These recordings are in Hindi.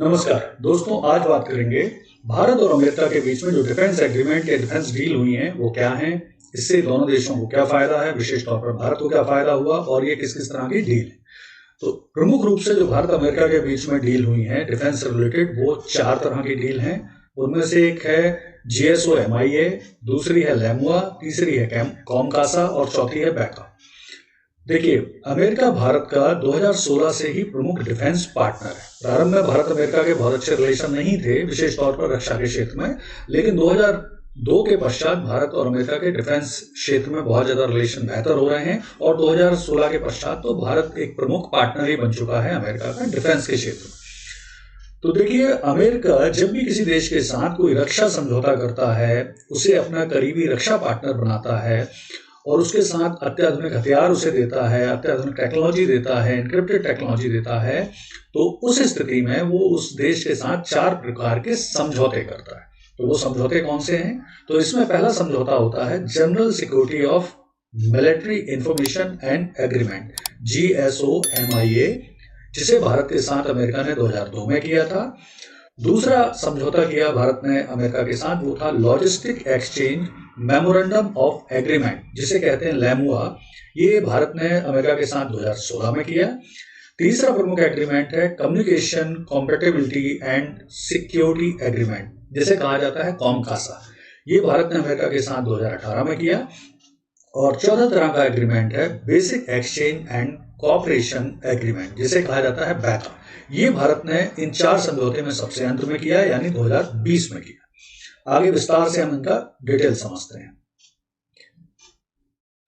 नमस्कार दोस्तों, आज बात करेंगे भारत और अमेरिका के बीच में जो डिफेंस एग्रीमेंट या डिफेंस डील हुई है वो क्या है, इससे दोनों देशों को क्या फायदा है, विशेष तौर पर भारत को क्या फायदा हुआ और ये किस किस तरह की डील है। तो प्रमुख रूप से जो भारत अमेरिका के बीच में डील हुई है डिफेंस से रिलेटेड, वो 4 तरह की डील हैं। उनमें से एक है GSO-MIA, दूसरी है लैमुआ, तीसरी है कॉमकासा और चौथी है बैका। देखिए, अमेरिका भारत का 2016 से ही प्रमुख डिफेंस पार्टनर है। प्रारंभ में भारत अमेरिका के बहुत अच्छे रिलेशन नहीं थे, विशेष तौर पर रक्षा के क्षेत्र में, लेकिन 2002 के पश्चात भारत और अमेरिका के डिफेंस क्षेत्र में बहुत ज्यादा रिलेशन बेहतर हो रहे हैं और 2016 के पश्चात तो भारत एक प्रमुख पार्टनर ही बन चुका है अमेरिका का डिफेंस के क्षेत्र में। तो देखिए, अमेरिका जब भी किसी देश के साथ कोई रक्षा समझौता करता है, उसे अपना करीबी रक्षा पार्टनर बनाता है और उसके साथ अत्याधुनिक हथियार उसे देता है, अत्याधुनिक टेक्नोलॉजी देता है, एन्क्रिप्टेड टेक्नोलॉजी देता है, तो उस स्थिति में वो उस देश के साथ 4 प्रकार के समझौते करता है। तो वो समझौते कौन से हैं? तो इसमें पहला समझौता होता है general security of military information and agreement, GSO-MIA, जिसे भारत के साथ अमेरिका ने 2002 में किया था। दूसरा समझौता किया भारत ने अमेरिका के साथ, वो था logistic exchange memorandum of agreement, जिसे कहते हैं लैमुआ। ये भारत ने अमेरिका के साथ 2016 में किया। तीसरा प्रमुख एग्रीमेंट है communication compatibility and security agreement, जिसे कहा जाता है कॉमकासा। ये भारत ने अमेरिका के साथ 2018 में किया। और चौथा तरह का एग्रीमेंट है basic exchange and cooperation agreement, जिसे कहा जाता है बैका। ये भारत ने इन 4 समझौते में सबसे अंत में किया, यानी 2020 में किया। आगे विस्तार से हम इनका डिटेल समझते हैं।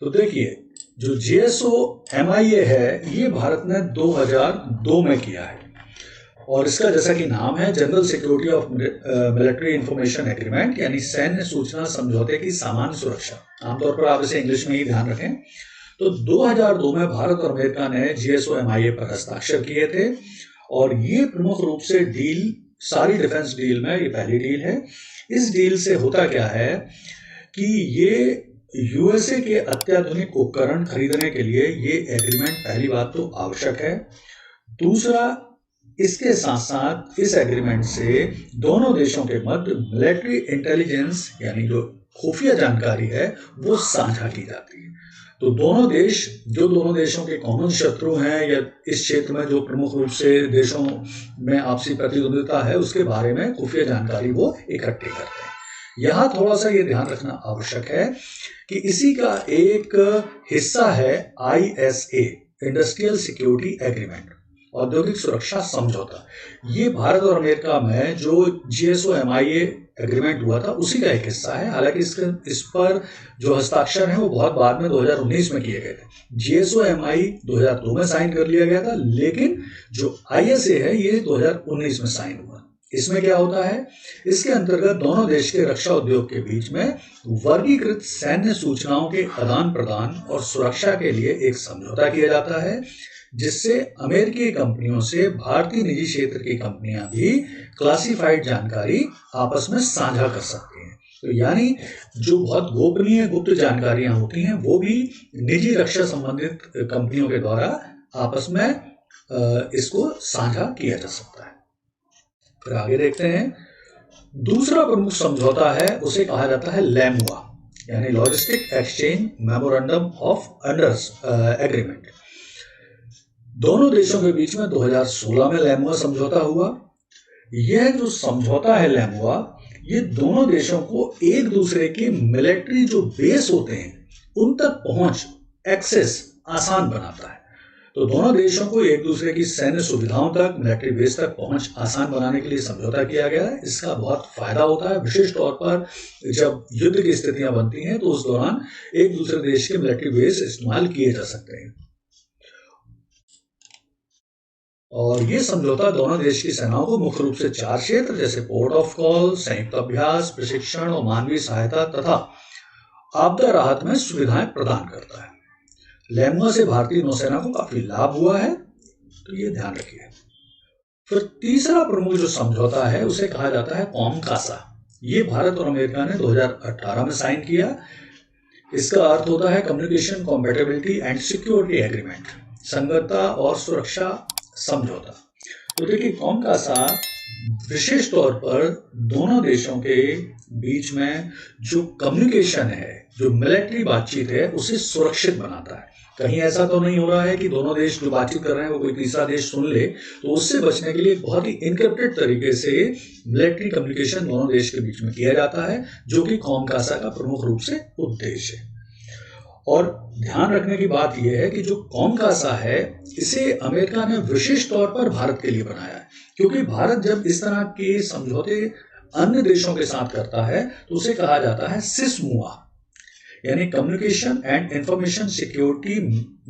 तो देखिए, जो GSO-MIA है, ये भारत ने 2002 में किया है और इसका जैसा कि नाम है general security of military information agreement, यानी सैन्य सूचना समझौते की सामान्य सुरक्षा। आमतौर पर आप इसे इंग्लिश में ही ध्यान रखें। तो 2002 में भारत और अमेरिका ने GSO-MIA पर हस्ताक्षर किए थे और ये प्रमुख रूप से डील, सारी डिफेंस डील में ये पहली डील है। इस डील से होता क्या है कि ये USA के अत्याधुनिक उपकरण खरीदने के लिए ये एग्रीमेंट पहली बात तो आवश्यक है। दूसरा, इसके साथ साथ इस एग्रीमेंट से दोनों देशों के मध्य मिलिट्री इंटेलिजेंस, यानी जो खुफिया जानकारी है, वो साझा की जाती है। तो दोनों देशों के कॉमन शत्रु हैं या इस क्षेत्र में जो प्रमुख रूप से देशों में आपसी प्रतिद्वंदिता है, उसके बारे में खुफिया जानकारी वो इकट्ठी करते हैं। यहाँ थोड़ा सा ये ध्यान रखना आवश्यक है कि इसी का एक हिस्सा है ISA, इंडस्ट्रियल सिक्योरिटी एग्रीमेंट, औद्योगिक सुरक्षा समझौता। ये भारत और अमेरिका में जो GSO-MIA एग्रीमेंट हुआ था उसी का एक हिस्सा है। हालांकि इस पर जो हस्ताक्षर है वो बहुत बाद में 2019 में किए गए थे। GSO-MIA 2002 में साइन कर लिया गया था, लेकिन जो ISA है ये 2019 में साइन हुआ। इसमें क्या होता है? इसके अंतर्गत दोनों देश के रक्षा उद्योग के बीच में वर्गीकृत सैन्य सूचनाओं के आदान प्रदान और सुरक्षा के लिए एक समझौता किया जाता है, जिससे अमेरिकी कंपनियों से भारतीय निजी क्षेत्र की कंपनियां भी क्लासिफाइड जानकारी आपस में साझा कर सकती हैं। तो यानी जो बहुत गोपनीय गुप्त जानकारियां होती हैं वो भी निजी रक्षा संबंधित कंपनियों के द्वारा आपस में इसको साझा किया जा सकता है। फिर आगे देखते हैं, दूसरा प्रमुख समझौता है, उसे कहा जाता है लैमुआ, यानी logistic exchange memorandum of agreement. दोनों देशों के बीच में 2016 में लैमुआ समझौता हुआ। यह जो समझौता है लैमुआ, ये दोनों देशों को एक दूसरे के मिलिट्री जो बेस होते हैं उन तक पहुंच, एक्सेस आसान बनाता है। तो दोनों देशों को एक दूसरे की सैन्य सुविधाओं तक, मिलिट्री बेस तक पहुंच आसान बनाने के लिए समझौता किया गया है। इसका बहुत फायदा होता है, विशेष तौर पर जब युद्ध की स्थितियां बनती हैं तो उस दौरान एक दूसरे देश के मिलिट्री बेस इस्तेमाल किए जा सकते हैं। और ये समझौता दोनों देश की सेनाओं को मुख्य रूप से 4 क्षेत्र, जैसे पोर्ट ऑफ कॉल, संयुक्त अभ्यास, प्रशिक्षण और मानवीय सहायता तथा आपदा राहत में सुविधाएं प्रदान करता है। लैमुआ से भारतीय नौसेना को काफी लाभ हुआ है, तो ये ध्यान रखिए। फिर तीसरा प्रमुख जो समझौता है उसे कहा जाता है कॉमकासा। ये भारत और अमेरिका ने 2018 में साइन किया। इसका अर्थ होता है communication compatibility and security agreement, संगतता और सुरक्षा समझौता। तो देखिए, कॉमकासा विशेष तौर पर दोनों देशों के बीच में जो कम्युनिकेशन है, जो मिलिट्री बातचीत है, उसे सुरक्षित बनाता है। कहीं ऐसा तो नहीं हो रहा है कि दोनों देश जो बातचीत कर रहे हैं वो कोई तीसरा देश सुन ले, तो उससे बचने के लिए बहुत ही इनक्रिप्टेड तरीके से मिलिट्री कम्युनिकेशन दोनों देश के बीच में किया जाता है, जो कि कॉमकासा का प्रमुख रूप से उद्देश्य है। और ध्यान रखने की बात यह है कि जो कॉमकासा है, इसे अमेरिका ने विशेष तौर पर भारत के लिए बनाया है, क्योंकि भारत जब इस तरह के समझौते अन्य देशों के साथ करता है तो उसे कहा जाता है सिसमुआ, यानी communication and information security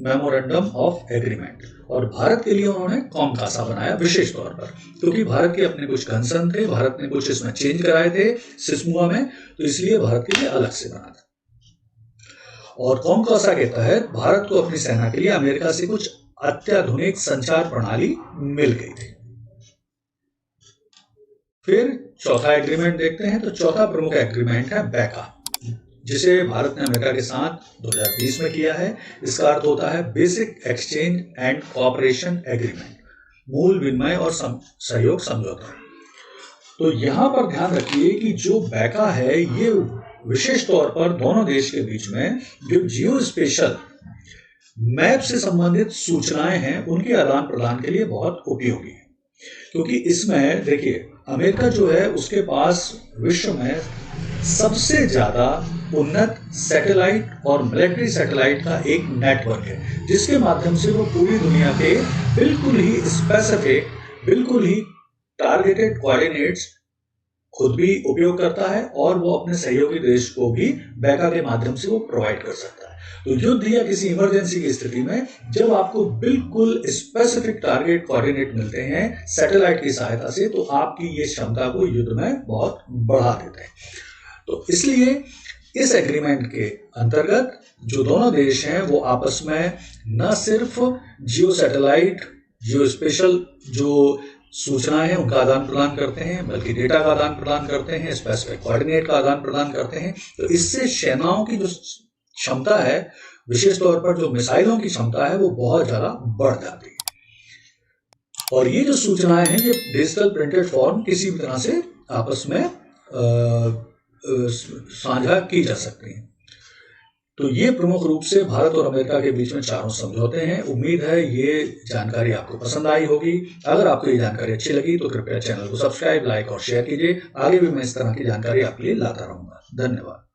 memorandum of agreement. और भारत के लिए उन्होंने कॉमकासा बनाया विशेष तौर पर, क्योंकि भारत के अपने कुछ कंसर्न थे, भारत ने कुछ इसमें चेंज कराए थे सिसमुआ में, तो इसलिए भारत के लिए अलग से बना था। और कॉमकासा के तहत भारत को अपनी सेना के लिए अमेरिका से कुछ अत्याधुनिक संचार प्रणाली मिल गई थी। फिर चौथा एग्रीमेंट देखते हैं। तो चौथा प्रमुख एग्रीमेंट है बैका, जिसे भारत ने अमेरिका के साथ 2020 में किया है। इसका अर्थ होता है basic exchange and cooperation agreement, मूल विनिमय और सहयोग समझौता। तो यहां पर ध्यान रखिए कि जो बैका है, ये विशेष तौर पर दोनों देश के बीच में जो जियो स्पेशल मैप से संबंधित सूचनाएं हैं, उनके आदान प्रदान के लिए बहुत उपयोगी है। क्योंकि इसमें देखिए, अमेरिका जो है उसके पास विश्व में सबसे ज्यादा उन्नत सैटेलाइट और मिलिट्री सैटेलाइट का एक नेटवर्क है, जिसके माध्यम से वो पूरी दुनिया के बिल्कुल ही स्पेसिफिक, बिल्कुल ही टारगेटेड कोऑर्डिनेट्स खुद भी उपयोग करता है और वो अपने सहयोगी देश को भी बैका के माध्यम से वो प्रोवाइड कर सकता है। तो युद्ध या किसी इमरजेंसी की स्थिति में जब आपको बिल्कुल स्पेसिफिक टारगेट कोऑर्डिनेट मिलते हैं सैटेलाइट की सहायता से, तो आपकी ये क्षमता को युद्ध में बहुत बढ़ा देते हैं। तो इसलिए इस एग्रीमेंट के अंतर्गत जो दोनों देश हैं वो आपस में न सिर्फ जियो सैटेलाइट, जियो स्पेशल जो सूचनाएं हैं उनका आदान प्रदान करते हैं, बल्कि डेटा का आदान प्रदान करते हैं, स्पेसिफिक कोऑर्डिनेट का आदान प्रदान करते हैं। तो इससे सेनाओं की जो क्षमता है, विशेष तौर पर जो मिसाइलों की क्षमता है, वो बहुत ज्यादा बढ़ जाती है। और ये जो सूचनाएं हैं, ये डिजिटल प्रिंटेड फॉर्म किसी भी तरह से आपस में साझा की जा सकती है। तो ये प्रमुख रूप से भारत और अमेरिका के बीच में चारों समझौते हैं। उम्मीद है ये जानकारी आपको पसंद आई होगी। अगर आपको ये जानकारी अच्छी लगी तो कृपया चैनल को सब्सक्राइब, लाइक और शेयर कीजिए। आगे भी मैं इस तरह की जानकारी आपके लिए लाता रहूंगा। धन्यवाद।